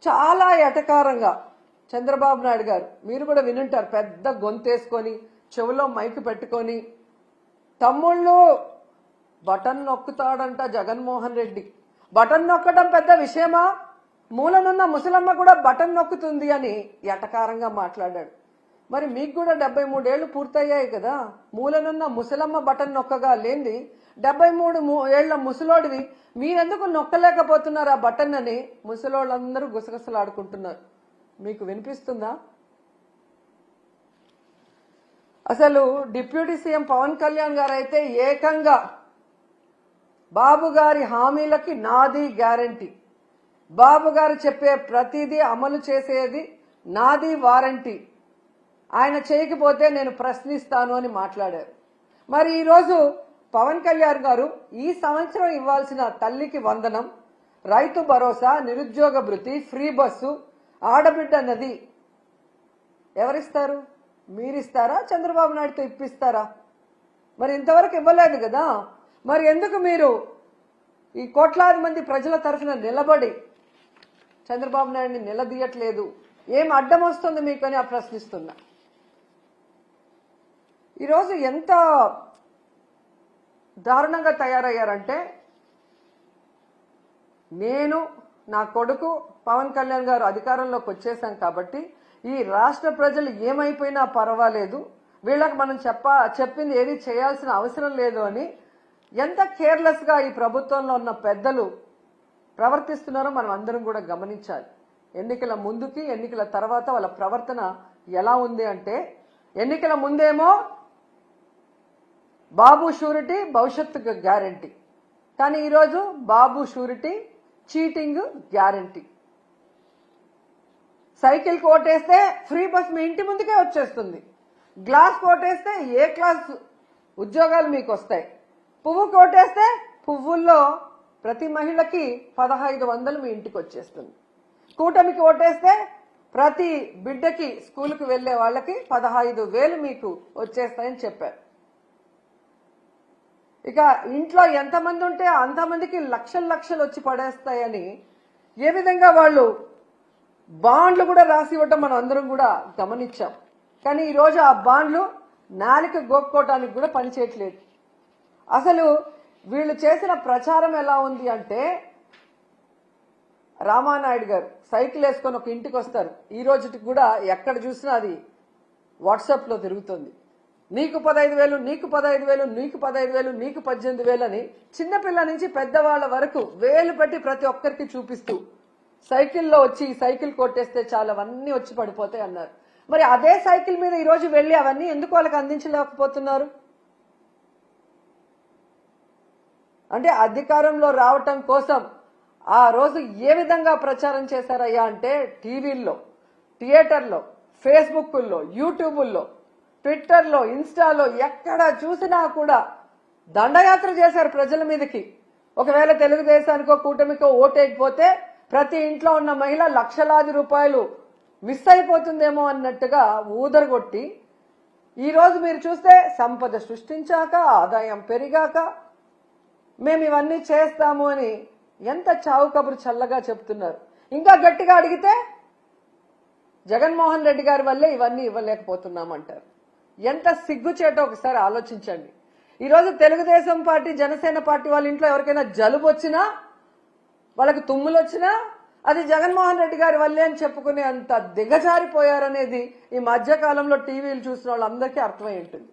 చాలా ఎటకారంగా చంద్రబాబు నాయుడు గారు, మీరు కూడా వినుంటారు, పెద్ద గొంతేసుకొని చెవులో మైక్ పెట్టుకొని తమ్ముళ్ళు బటన్ నొక్కుతాడంట జగన్మోహన్ రెడ్డి. బటన్ నొక్కడం పెద్ద విషయమా? మూలనున్న ముసలమ్మ కూడా బటన్ నొక్కుతుంది అని ఎటకారంగా మాట్లాడాడు. మరి మీకు కూడా 73 ఏళ్లు పూర్తయ్యాయి కదా, మూలనున్న ముసలమ్మ బటన్ నొక్కగా లేంది 73 ఏళ్ల ముసలోడివి మీరెందుకు నొక్కలేకపోతున్నారు ఆ బటన్ అని ముసలోళ్ళందరూ గుసగుసలాడుకుంటున్నారు. మీకు వినిపిస్తుందా? అసలు డిప్యూటీ సీఎం పవన్ కళ్యాణ్ గారు అయితే ఏకంగా బాబు గారి హామీలకి నాది గ్యారంటీ, బాబు గారు చెప్పే ప్రతిదీ అమలు చేసేది నాది వారంటీ, ఆయన చేయకపోతే నేను ప్రశ్నిస్తాను అని మాట్లాడారు. మరి ఈరోజు పవన్ కళ్యాణ్ గారు ఈ సంవత్సరం ఇవ్వాల్సిన తల్లికి వందనం, రైతు భరోసా, నిరుద్యోగ భృతి, ఫ్రీ బస్సు, ఆడబిడ్డ నది ఎవరిస్తారు? మీరిస్తారా? చంద్రబాబు నాయుడుతో ఇప్పిస్తారా? మరి ఇంతవరకు ఇవ్వలేదు కదా. మరి ఎందుకు మీరు ఈ కోట్లాది మంది ప్రజల తరఫున నిలబడి చంద్రబాబు నాయుడిని నిలదీయట్లేదు? ఏం అడ్డం వస్తుంది మీకు అని ప్రశ్నిస్తున్నా. ఈరోజు ఎంత దారుణంగా తయారయ్యారంటే, నేను నా కొడుకు పవన్ కళ్యాణ్ గారు అధికారంలోకి వచ్చేసాం కాబట్టి ఈ రాష్ట్ర ప్రజలు ఏమైపోయినా పర్వాలేదు, వీళ్ళకి మనం చెప్పింది ఏది చేయాల్సిన అవసరం లేదు అని ఎంత కేర్లెస్ గా ఈ ప్రభుత్వంలో ఉన్న పెద్దలు ప్రవర్తిస్తున్నారో మనం అందరం కూడా గమనించాలి. ఎన్నికల ముందుకి ఎన్నికల తర్వాత వాళ్ళ ప్రవర్తన ఎలా ఉంది అంటే, ఎన్నికల ముందేమో బాబు షూరిటీ భవిష్యత్తుకు గ్యారంటీ, కానీ ఈరోజు Babu surety cheating guarantee. Cycle కోటేస్తే ఫ్రీ బస్ మీ ఇంటి ముందుకే వచ్చేస్తుంది, గ్లాస్ కోటేస్తే ఏ క్లాస్ ఉద్యోగాలు మీకు వస్తాయి, పువ్వు కోటేస్తే పువ్వుల్లో ప్రతి మహిళకి 1500 మీ ఇంటికి వచ్చేస్తుంది, కూటమికి ఓటేస్తే ప్రతి బిడ్డకి స్కూల్కి వెళ్లే వాళ్ళకి 15,000 మీకు వచ్చేస్తాయని చెప్పారు. ఇక ఇంట్లో ఎంతమంది ఉంటే అంతమందికి లక్షలు వచ్చి పడేస్తాయని ఏ విధంగా వాళ్ళు బాండ్లు కూడా రాసి ఇవ్వటం మనం అందరం కూడా గమనించాం. కానీ ఈరోజు ఆ బాండ్లు నాలిక గోక్కోవటానికి కూడా పనిచేయట్లేదు. అసలు వీళ్ళు చేసిన ప్రచారం ఎలా ఉంది అంటే, రామానాయుడు గారు సైకిల్ వేసుకొని ఒక ఇంటికి వస్తారు, ఈ రోజుకి కూడా ఎక్కడ చూసినా అది వాట్సాప్ లో తిరుగుతుంది. నీకు 15,000, నీకు 15,000, నీకు 15,000, నీకు 18,000 అని చిన్నపిల్ల నుంచి పెద్దవాళ్ల వరకు వేలు పెట్టి ప్రతి ఒక్కరికి చూపిస్తూ సైకిల్లో వచ్చి సైకిల్ కొట్టేస్తే చాలా అవన్నీ వచ్చి పడిపోతాయి అన్నారు. మరి అదే సైకిల్ మీద ఈరోజు వెళ్లి అవన్నీ ఎందుకు వాళ్ళకి అందించలేకపోతున్నారు? అంటే అధికారంలో రావటం కోసం ఆ రోజు ఏ విధంగా ప్రచారం చేశారయ్యా అంటే, టీవీల్లో, థియేటర్లో, ఫేస్బుక్లో, యూట్యూబుల్లో, ట్విట్టర్లో, ఇన్స్టాలో ఎక్కడ చూసినా కూడా దండయాత్ర చేశారు ప్రజల మీదకి. ఒకవేళ తెలుగుదేశానికో కూటమికో ఓటేయకపోతే ప్రతి ఇంట్లో ఉన్న మహిళ లక్షలాది రూపాయలు మిస్ అయిపోతుందేమో అన్నట్టుగా ఊదరగొట్టి, ఈరోజు మీరు చూస్తే సంపద సృష్టించాక, ఆదాయం పెరిగాక మేము ఇవన్నీ చేస్తాము అని ఎంత చావు కబురు చల్లగా చెప్తున్నారు. ఇంకా గట్టిగా అడిగితే జగన్మోహన్ రెడ్డి గారి వల్లే ఇవన్నీ ఇవ్వలేకపోతున్నామంటారు. ఎంత సిగ్గుచేటో ఒకసారి ఆలోచించండి. ఈరోజు తెలుగుదేశం పార్టీ, జనసేన పార్టీ వాళ్ళ ఇంట్లో ఎవరికైనా జలుబు వచ్చినా, వాళ్ళకి తుమ్ములు వచ్చినా అది జగన్మోహన్ రెడ్డి గారి వల్లే అని చెప్పుకునే అంత దిగజారిపోయారనేది ఈ మధ్యకాలంలో టీవీలు చూసిన వాళ్ళందరికీ అర్థమై ఉంటుంది.